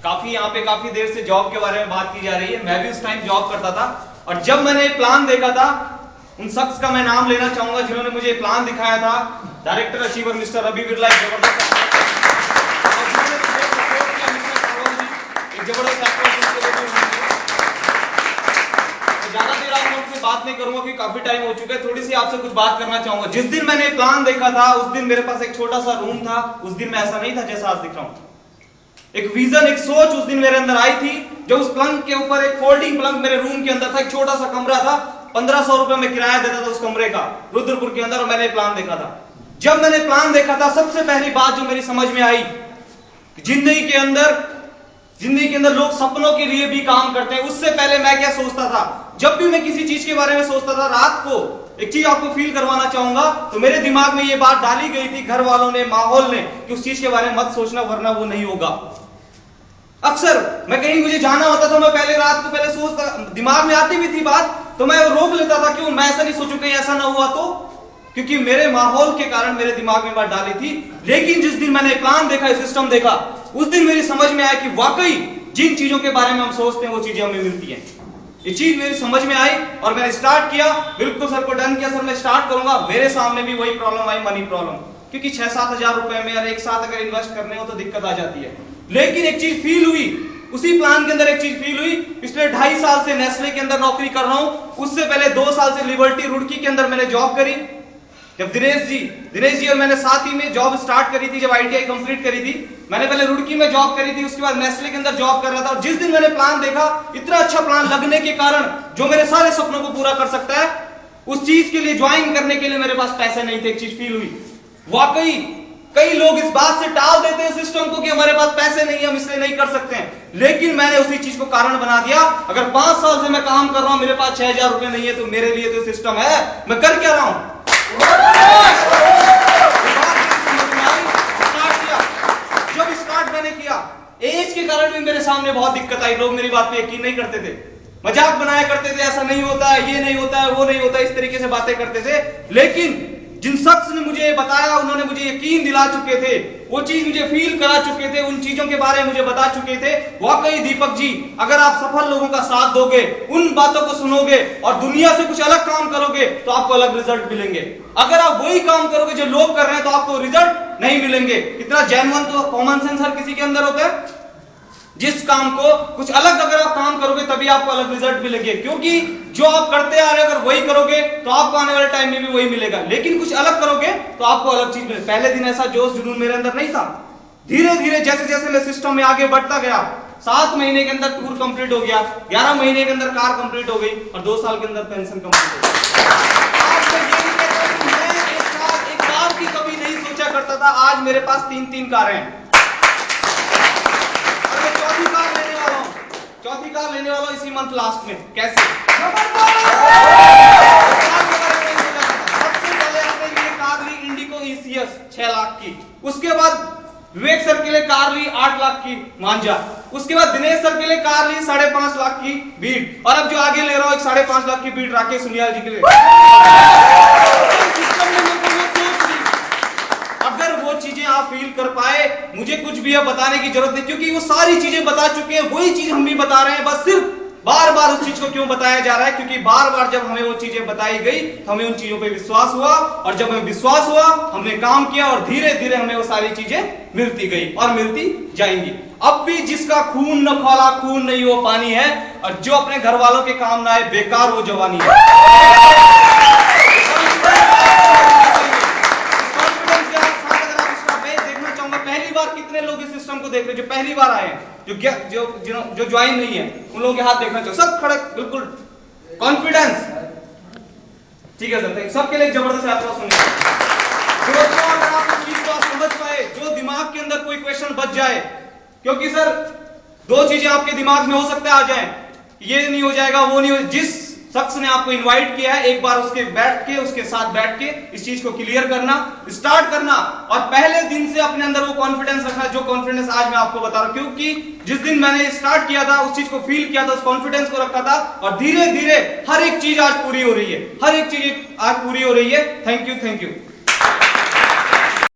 काफी यहाँ पे काफी देर से जॉब के बारे में बात की जा रही है। मैं भी उस टाइम जॉब करता था और जब मैंने प्लान देखा था, उन शख्स का मैं नाम लेना चाहूंगा जिन्होंने मुझे प्लान दिखाया था, director achiever mister Ravi Birla. एक जबरदस्त ज्यादा देर आप लोगों से बात नहीं करूंगा क्योंकि काफी टाइम हो चुका है। थोड़ी सी आपसे कुछ बात करना चाहूंगा। जिस दिन मैंने प्लान देखा था उस दिन मेरे पास एक छोटा सा रूम था। उस दिन मैं ऐसा नहीं था जैसा आज दिख रहा हूं। एक विजन, एक सोच उस दिन मेरे अंदर आई थी। जो उस पलंग के ऊपर एक फोल्डिंग पलंग मेरे रूम के अंदर था, एक छोटा सा कमरा था, 1500 रुपए में किराया देता था उस कमरे का, रुद्रपुर के अंदर। और मैंने प्लान देखा था। जब मैंने प्लान देखा था, सबसे पहली बात जो मेरी समझ में आई, जिंदगी के अंदर लोग सपनों के लिए भी काम करते हैं। उससे पहले मैं क्या सोचता था, जब भी मैं किसी चीज के बारे में सोचता था, रात को एक चीज आपको फील करवाना चाहूंगा, तो मेरे दिमाग में ये बात डाली गई थी घर वालों ने, माहौल ने, कि उस चीज के बारे में मत सोचना वरना वो नहीं होगा। अक्सर मैं कहीं मुझे जाना होता था, मैं पहले रात को पहले सोचता, दिमाग में आती भी थी बात तो मैं रोक लेता था। क्यों? मैं ऐसा नहीं सोचूं कहीं ऐसा ना हुआ तो, क्योंकि मेरे माहौल के कारण मेरे दिमाग में बात डाली थी। लेकिन जिस दिन मैंने प्लान देखा, सिस्टम देखा, उस दिन मेरी समझ में आया कि वाकई जिन चीजों के बारे में हम सोचते हैं वो चीजें हमें मिलती हैं। ये चीज मेरी समझ में आई और मैंने स्टार्ट किया। बिल्कुल सर को डन किया, सर मैं स्टार्ट करूंगा। मेरे सामने भी वही प्रॉब्लम आई, मनी प्रॉब्लम, क्योंकि 6-7 हजार रुपए में और एक साथ अगर इन्वेस्ट करने हो तो दिक्कत आ जाती है। लेकिन एक चीज फील हुई उसी प्लान के अंदर, एक चीज फील हुई। पिछले 2.5 साल से नेस्ले के अंदर नौकरी कर रहा हूं। उससे पहले 2 साल से लिबर्टी रुड़की के अंदर मैंने जॉब करी। जब दिनेश जी और मैंने साथ ही में जॉब स्टार्ट करी थी, जब ITI कंप्लीट करी थी, मैंने पहले रुड़की में जॉब करी थी, उसके बाद नेस्ले के अंदर जॉब कर रहा था। और जिस दिन मैंने प्लान देखा, इतना अच्छा प्लान लगने के कारण जो मेरे सारे सपनों को पूरा कर सकता है, उस चीज के लिए ज्वाइन करने के लिए मेरे पास पैसे नहीं थे। एक चीज फील हुई, वाकई कई लोग इस बात से टाल देते हैं सिस्टम को कि हमारे पास पैसे नहीं है, हम इसलिए नहीं कर सकते हैं। लेकिन मैंने उसी चीज को कारण बना दिया। अगर 5 साल से मैं काम कर रहा हूं, मेरे पास 6000 रुपए नहीं है, तो मेरे लिए तो सिस्टम है, मैं कर क्या रहा हूं। जब स्टार्ट मैंने किया, एज के कारण भी मेरे सामने बहुत दिक्कत आई। लोग मेरी बात पे यकीन नहीं करते थे, मजाक बनाया करते थे, ऐसा नहीं होता है, ये नहीं होता है, वो नहीं होता है, इस तरीके से बातें करते थे। लेकिन जिन शख्स ने मुझे बताया, उन्होंने मुझे यकीन दिला चुके थे, वो चीज मुझे फील करा चुके थे, उन चीजों के बारे में मुझे बता चुके थे। वाकई दीपक जी, अगर आप सफल लोगों का साथ दोगे, उन बातों को सुनोगे और दुनिया से कुछ अलग काम करोगे, तो आपको अलग रिजल्ट मिलेंगे। अगर आप वही काम करोगे जो लोग कर रहे हैं, तो आपको रिजल्ट नहीं मिलेंगे। इतना जेन्युइन तो कॉमन सेंस हर किसी के अंदर होता है। जिस काम को कुछ अलग अगर आप काम करोगे, तभी आपको अलग रिजल्ट मिलेंगे। क्योंकि जो आप करते आ रहे हो, अगर वही करोगे तो आपको आने वाले टाइम में भी वही मिलेगा। लेकिन कुछ अलग करोगे तो आपको अलग चीज मिलेगी। पहले दिन ऐसा जोश जुनून मेरे अंदर नहीं था। धीरे धीरे जैसे जैसे मैं सिस्टम में आगे बढ़ता गया, 7 महीने के अंदर टूर कंप्लीट हो गया, 11 महीने के अंदर कार कंप्लीट हो गई और 2 साल के अंदर पेंशन कंप्लीट हो गई। आज मैं ये नहीं कहता कि मैं एक कार की कभी नहीं सोचा करता था। आज मेरे पास 3-3 कारें हैं। चौथी कार लेने वाला हूं इसी मंथ लास्ट में। कैसे? सबसे पहले आपने ये कार ली इंडिको ECS 6 लाख की। उसके बाद विवेक सर के लिए कार ली 8 लाख की मांझा। उसके बाद दिनेश सर के लिए कार ली 5.5 लाख की बीट। और अब जो आगे ले रहा हूं 5.5 लाख की बीट राकेश सुनियाल जी के लिए। अगर वो चीजें आप फील कर पाए, मुझे कुछ भी अब बताने की जरूरत नहीं, क्योंकि वो सारी चीजें बता चुके हैं। वही चीज हम भी बता रहे हैं, बस सिर्फ बार बार उस चीज को क्यों बताया जा रहा है, क्योंकि बार बार जब हमें वो चीजें बताई गई तो हमें उन चीजों पे विश्वास हुआ, और जब हमें विश्वास हुआ हमने काम किया, और धीरे धीरे हमें वो सारी चीजें मिलती गई और मिलती जाएंगी। अब भी जिसका खून न खौला खून नहीं वो पानी है, और जो अपने घर वालों के काम ना आए बेकार वो जवानी है। कितने लोग इस सिस्टम को देख रहे हैं जो पहली बार आए हैं, जो ज्वाइन नहीं है, उन लोगों के हाथ देखना चाहिए। सब खड़े, बिल्कुल कॉन्फिडेंस। ठीक है सर, सबके लिए जबरदस्त यात्रा सुनिए। दोस्तों, अगर आप इस चीज को आप समझ पाए, जो दिमाग के अंदर कोई क्वेश्चन बच जाए, क्योंकि सर 2 चीजें आपके दिमाग में हो सकता है आ जाए, ये नहीं हो जाएगा, वो नहीं हो। जिस शख्स ने आपको इनवाइट किया है, एक बार उसके साथ बैठ के इस चीज को क्लियर करना, स्टार्ट करना, और पहले दिन से अपने अंदर वो कॉन्फिडेंस रखना, जो कॉन्फिडेंस आज मैं आपको बता रहा हूं। क्योंकि जिस दिन मैंने स्टार्ट किया था, उस चीज को फील किया था, उस कॉन्फिडेंस को रखा था, और धीरे धीरे हर एक चीज आज पूरी हो रही है। हर एक चीज आज पूरी हो रही है। Thank you.